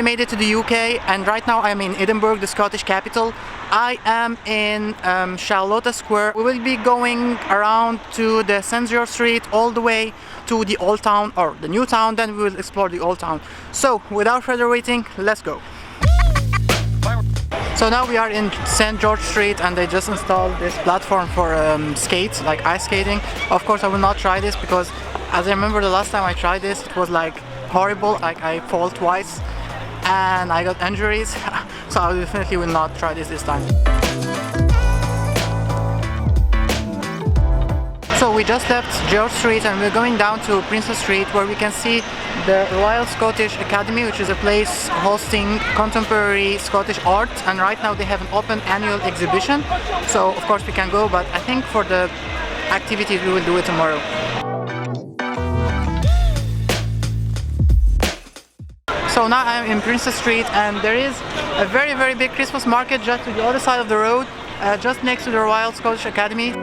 made it to the UK, and right now I'm in Edinburgh, the Scottish capital. I am in Charlotte Square. We will be going around to the St. George Street all the way to the Old Town, or the New Town, then we will explore the Old Town. So without further waiting, let's go. So now we are in St. George Street, and they just installed this platform for skates, like ice skating. Of course I will not try this because, as I remember the last time I tried this, it was like horrible. Like I fall twice and I got injuries. So I definitely will not try this time. So we just left George Street and we're going down to Princess Street, where we can see the Royal Scottish Academy, which is a place hosting contemporary Scottish art, and right now they have an open annual exhibition. So of course we can go, but I think for the activities we will do it tomorrow. So now I'm in Princess Street, and there is a very big Christmas market just to the other side of the road, just next to the Royal Scottish Academy.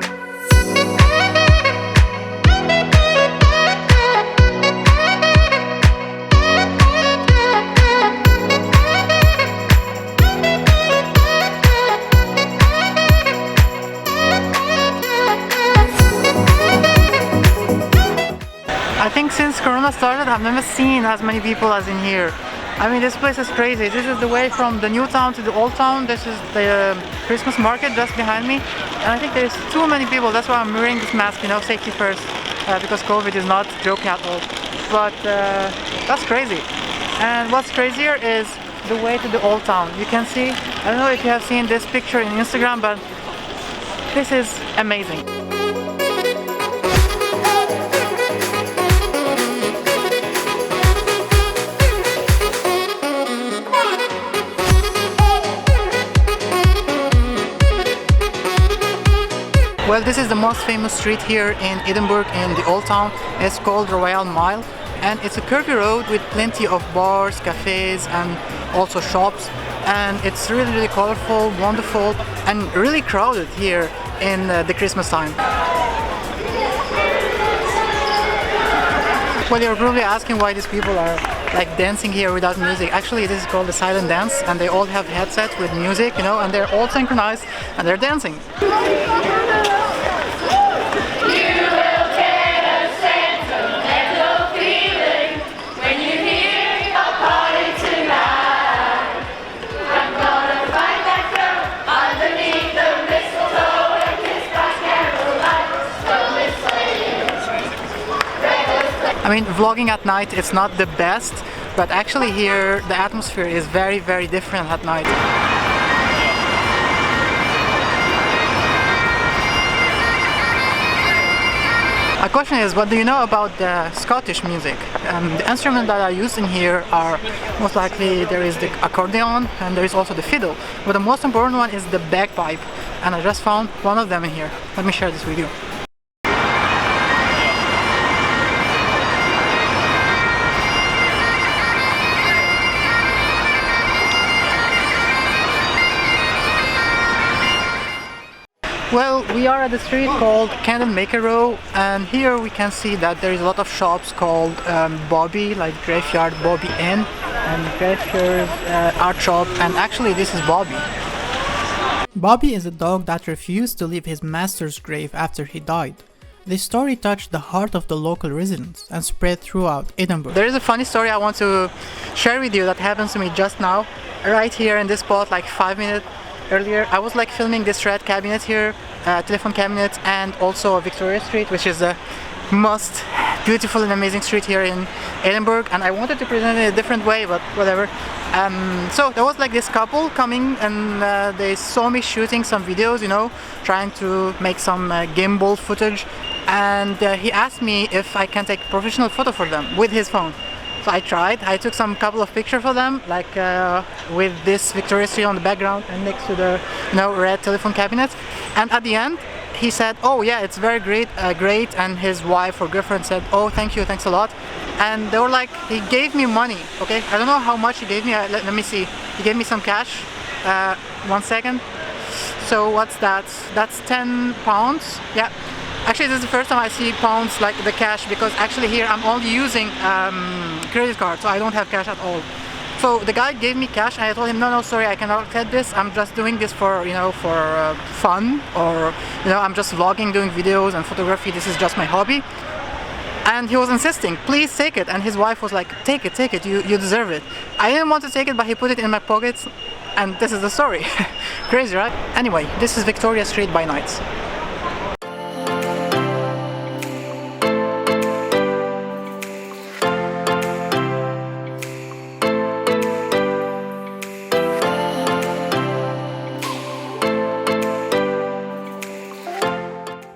I think since Corona started, I've never seen as many people as in here. I mean, this place is crazy. This is the way from the New Town to the Old Town. This is the Christmas market just behind me. And I think there's too many people. That's why I'm wearing this mask, you know, safety first. Because COVID is not joking at all. But that's crazy. And what's crazier is the way to the Old Town. You can see, I don't know if you have seen this picture in Instagram, but this is amazing. Well, this is the most famous street here in Edinburgh, in the Old Town. It's called Royal Mile, and it's a curvy road with plenty of bars, cafes and also shops, and it's really colorful, wonderful and really crowded here in the Christmas time. Well, you're probably asking why these people are like dancing here without music. Actually, this is called the silent dance, and they all have headsets with music, you know, and they're all synchronized and they're dancing. I mean, vlogging at night, it's not the best, but actually here the atmosphere is very different at night. My question is, what do you know about the Scottish music? The instruments that are used in here are most likely, there is the accordion and there is also the fiddle, but the most important one is the bagpipe, and I just found one of them in here. Let me share this with you. Well, we are at the street called Candlemaker Row, and here we can see that there is a lot of shops called Bobby, like Graveyard Bobby Inn, and Graveyard Art Shop, and actually this is Bobby. Bobby is a dog that refused to leave his master's grave after he died. This story touched the heart of the local residents and spread throughout Edinburgh. There is a funny story I want to share with you that happened to me just now, right here in this spot, like 5 minutes earlier. I was like filming this red cabinet here, telephone cabinet, and also Victoria Street, which is the most beautiful and amazing street here in Edinburgh, and I wanted to present it in a different way, but whatever. So there was like this couple coming, and they saw me shooting some videos, you know, trying to make some gimbal footage, and he asked me if I can take a professional photo for them with his phone. So I tried. I took some couple of pictures for them, like with this Victoria Street on the background and next to the, you know, red telephone cabinet. And at the end, he said, "Oh yeah, it's very great," and his wife or girlfriend said, "Oh, thank you, thanks a lot." And they were like, he gave me money. Okay, I don't know how much he gave me. Let me see. He gave me some cash. 1 second. So what's that? That's £10. Yeah. Actually, this is the first time I see pounds, like the cash, because actually here I'm only using credit card, so I don't have cash at all. So the guy gave me cash and I told him, no, sorry, I cannot get this. I'm just doing this for, for fun, or, I'm just vlogging, doing videos and photography. This is just my hobby. And he was insisting, please take it. And his wife was like, take it, you deserve it. I didn't want to take it, but he put it in my pockets. And this is the story. Crazy, right? Anyway, this is Victoria Street by night.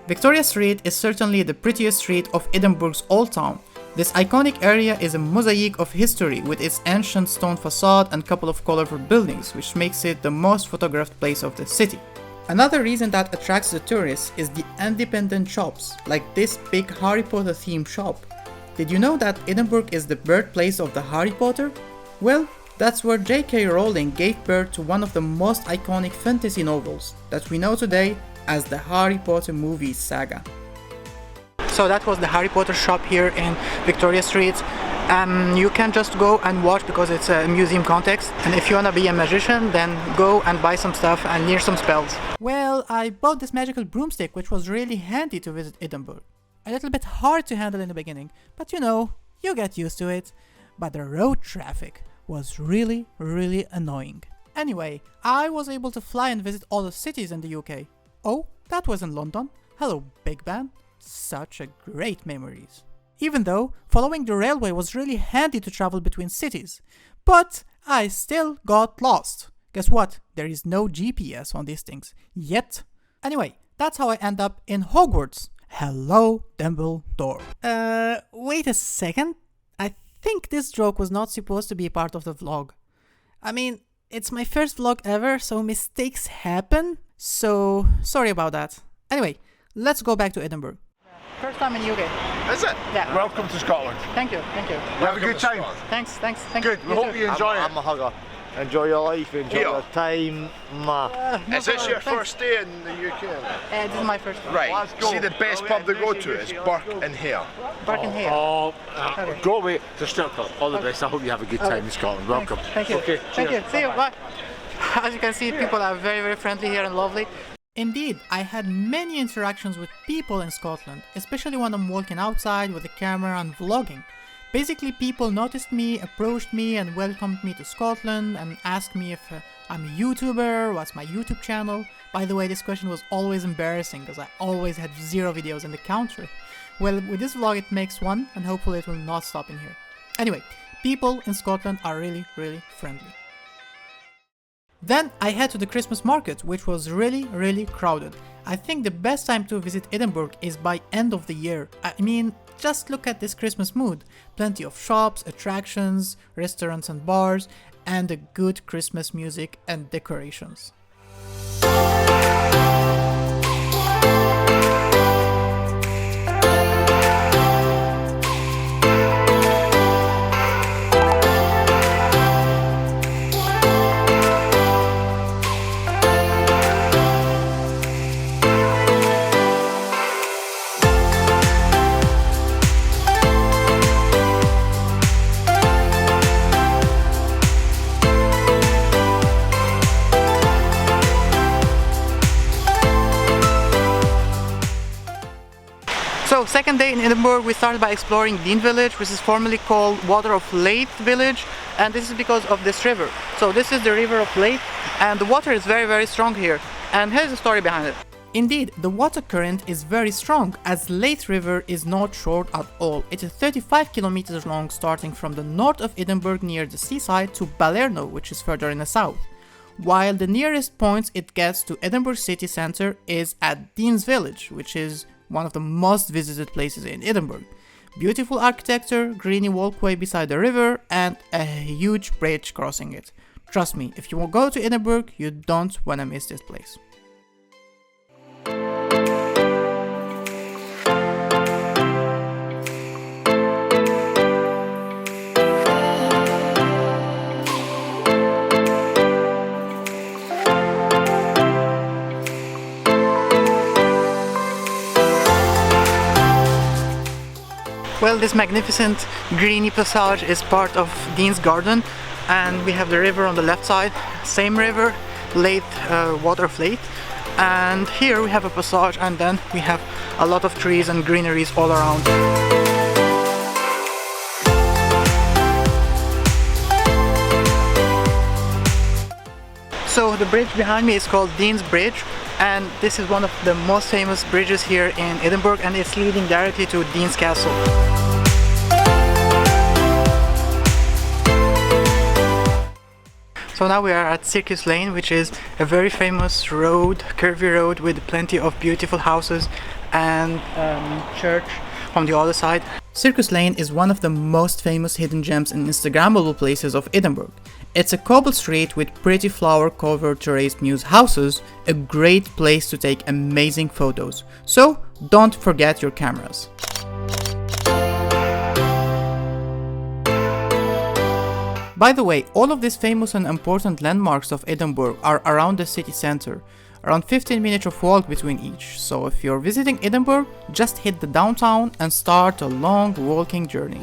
Victoria Street is certainly the prettiest street of Edinburgh's Old Town. This iconic area is a mosaic of history with its ancient stone facade and couple of colorful buildings, which makes it the most photographed place of the city. Another reason that attracts the tourists is the independent shops, like this big Harry Potter themed shop. Did you know that Edinburgh is the birthplace of the Harry Potter? Well, that's where J.K. Rowling gave birth to one of the most iconic fantasy novels that we know today as the Harry Potter movies saga. So that was the Harry Potter shop here in Victoria Street. You can just go and watch because it's a museum context, and if you wanna be a magician, then go and buy some stuff and learn some spells. Well, I bought this magical broomstick, which was really handy to visit Edinburgh. A little bit hard to handle in the beginning, but you get used to it. But the road traffic was really annoying. Anyway, I was able to fly and visit all the cities in the UK. Oh, that was in London. Hello, Big Ben. Such a great memories. Even though following the railway was really handy to travel between cities. But I still got lost. Guess what? There is no GPS on these things. Yet. Anyway, that's how I end up in Hogwarts. Hello, Dumbledore. Wait a second. I think this joke was not supposed to be part of the vlog. I mean, it's my first vlog ever, so mistakes happen. So, sorry about that. Anyway, let's go back to Edinburgh. First time in UK. Is it? Yeah. Welcome to Scotland. Thank you. You have a good time? Thanks. Good, we hope you enjoy it. I'm a hugger. Enjoy your life, enjoy your time. Is this your first day in the UK? This is my first one. Right, Let's go. see the best pub to go to is Burke and Hare. Barking here. Okay. Go away to strip club. All the best. I hope you have a good time in Scotland. Welcome. Thank you. Okay, Thank you. cheers. See you. Bye. As you can see, people are very friendly here and lovely. Indeed, I had many interactions with people in Scotland, especially when I'm walking outside with a camera and vlogging. Basically, people noticed me, approached me and welcomed me to Scotland and asked me if I'm a YouTuber, what's my YouTube channel. By the way, this question was always embarrassing because I always had 0 videos in the counter. Well, with this vlog it makes one, and hopefully it will not stop in here. Anyway, people in Scotland are really friendly. Then I head to the Christmas market, which was really crowded. I think the best time to visit Edinburgh is by end of the year. I mean, just look at this Christmas mood. Plenty of shops, attractions, restaurants and bars, and a good Christmas music and decorations. So, second day in Edinburgh, we started by exploring Dean Village, which is formerly called Water of Leith Village, and this is because of this river. So this is the river of Leith, and the water is very strong here. And here's the story behind it. Indeed, the water current is very strong, as Leith River is not short at all. It is 35 kilometers long, starting from the north of Edinburgh near the seaside to Balerno, which is further in the south. While the nearest point it gets to Edinburgh city centre is at Dean's Village, which is one of the most visited places in Edinburgh. Beautiful architecture, greeny walkway beside the river, and a huge bridge crossing it. Trust me, if you will go to Edinburgh, you don't wanna miss this place. Well, this magnificent greeny passage is part of Dean's Garden. and we have the river on the left side, same river, water of Leith, and here we have a passage, and then we have a lot of trees and greeneries all around. So the bridge behind me is called Dean's Bridge, and this is one of the most famous bridges here in Edinburgh, and it's leading directly to Dean's Castle. So now we are at Circus Lane, which is a very famous road, curvy road with plenty of beautiful houses and church on the other side. Circus Lane is one of the most famous hidden gems and Instagrammable places of Edinburgh. It's a cobble street with pretty flower-covered terraced mews houses, a great place to take amazing photos. So don't forget your cameras. By the way, all of these famous and important landmarks of Edinburgh are around the city centre, around 15 minutes of walk between each, so if you're visiting Edinburgh, just hit the downtown and start a long walking journey.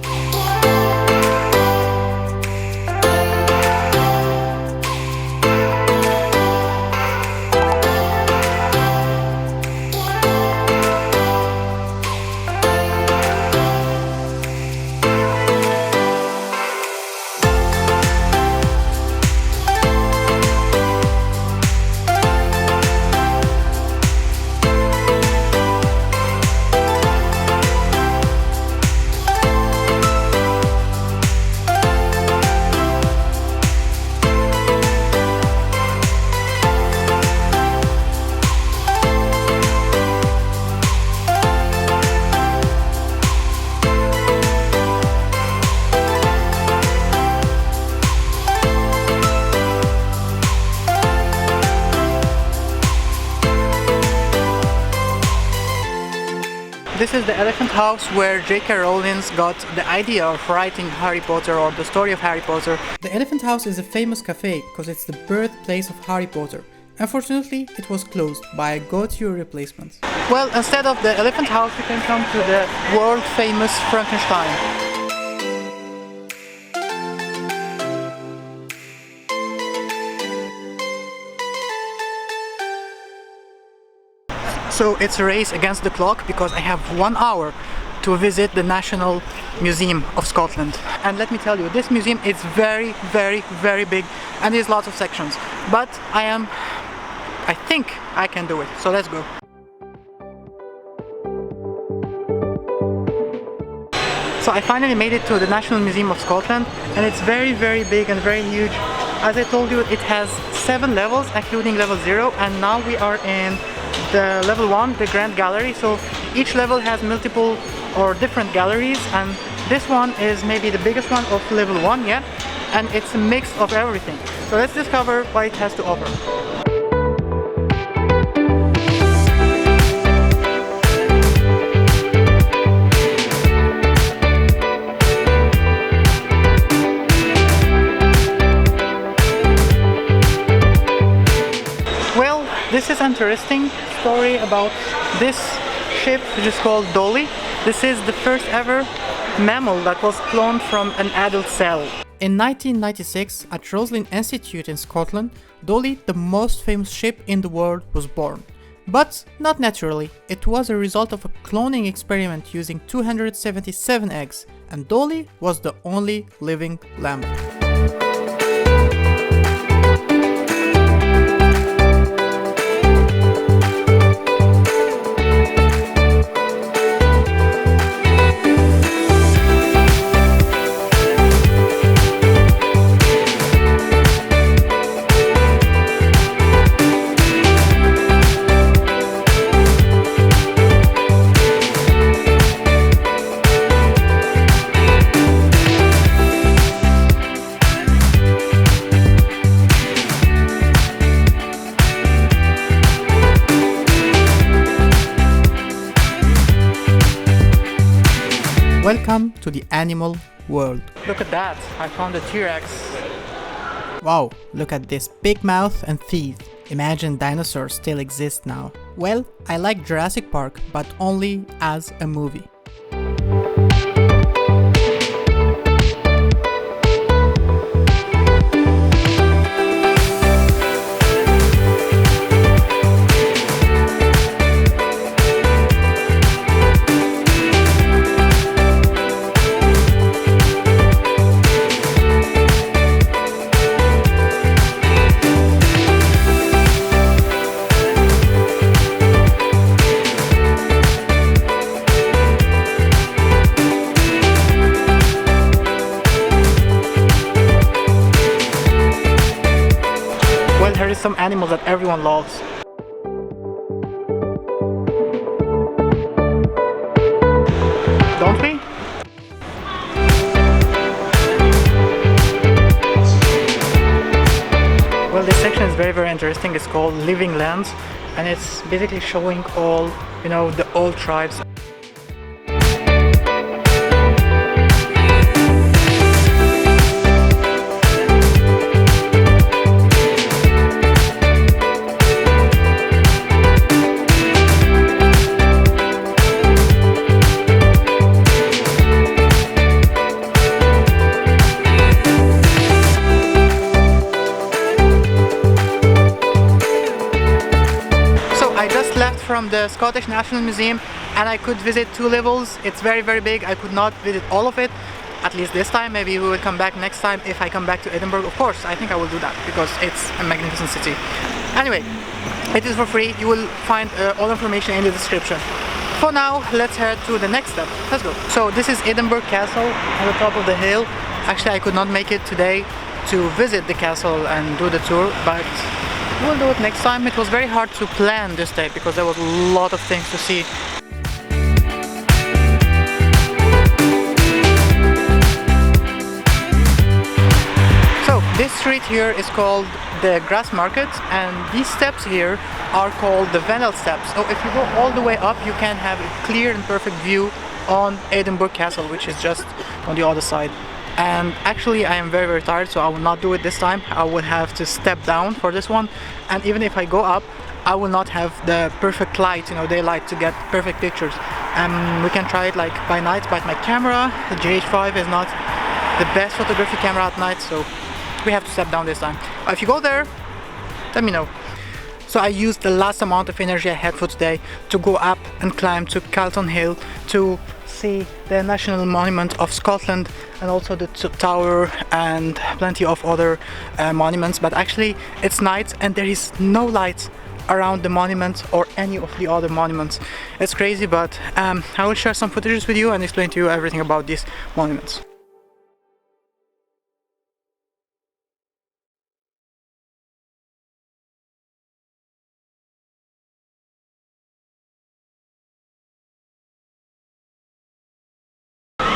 This is the Elephant House where J.K. Rowling got the idea of writing Harry Potter, or the story of Harry Potter. The Elephant House is a famous cafe because it's the birthplace of Harry Potter. Unfortunately, it was closed by a go-to replacement. Well, instead of the Elephant House, you can come to the world famous Frankenstein. So it's a race against the clock because I have 1 hour to visit the National Museum of Scotland. And let me tell you, this museum is very, very, very big and there's lots of sections. But I think I can do it. So let's go. So I finally made it to the National Museum of Scotland, and it's very, very big and very huge. As I told you, it has 7 levels, including level 0, and now we are in the level 1, the Grand Gallery. So each level has multiple or different galleries, and this one is maybe the biggest one of level 1, yeah? And it's a mix of everything. So let's discover what it has to offer. This is an interesting story about this ship, which is called Dolly. This is the first ever mammal that was cloned from an adult cell. In 1996, at Roslin Institute in Scotland, Dolly, the most famous ship in the world, was born. But not naturally, it was a result of a cloning experiment using 277 eggs, and Dolly was the only living lamb. Welcome to the animal world. Look at that, I found a T-Rex. Wow, look at this big mouth and teeth. Imagine dinosaurs still exist now. Well, I like Jurassic Park, but only as a movie. animals that everyone loves. Don't we? Well, this section is very interesting. It's called Living Lands, and it's basically showing all, you know, the old tribes. From the Scottish National Museum, and I could visit 2 levels. It's very big. I could not visit all of it, at least this time. Maybe we will come back next time if I come back to Edinburgh. Of course, I think I will do that because it's a magnificent city. Anyway, it is for free. You will find all information in the description. For now, let's head to the next step. Let's go. So this is Edinburgh Castle on the top of the hill. Actually, I could not make it today to visit the castle and do the tour, but we'll do it next time. It was very hard to plan this day because there was a lot of things to see. So this street here is called the Grass Market, and these steps here are called the Venel Steps. So if you go all the way up, you can have a clear and perfect view on Edinburgh Castle, which is just on the other side. And actually I am very tired, so I will not do it this time. I will have to step down for this one, and even if I go up, I will not have the perfect light, you know, daylight, to get perfect pictures. We can try it like by night, but my camera, the GH5, is not the best photography camera at night, so we have to step down this time. If you go there, let me know. So I used the last amount of energy I had for today to go up and climb to Calton Hill to see the National Monument of Scotland, and also the tower and plenty of other monuments. But actually it's night and there is no light around the monument or any of the other monuments. It's crazy, but I will share some footages with you and explain to you everything about these monuments.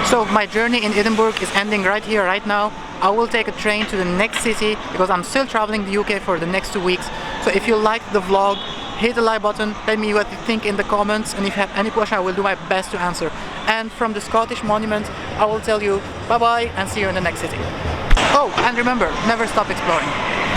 So my journey in Edinburgh is ending right here, right now. I will take a train to the next city because I'm still traveling the UK for the next 2 weeks. So if you liked the vlog, hit the like button, tell me what you think in the comments, and if you have any question I will do my best to answer. And from the Scottish monument I will tell you bye bye and see you in the next city. Oh, and remember, never stop exploring.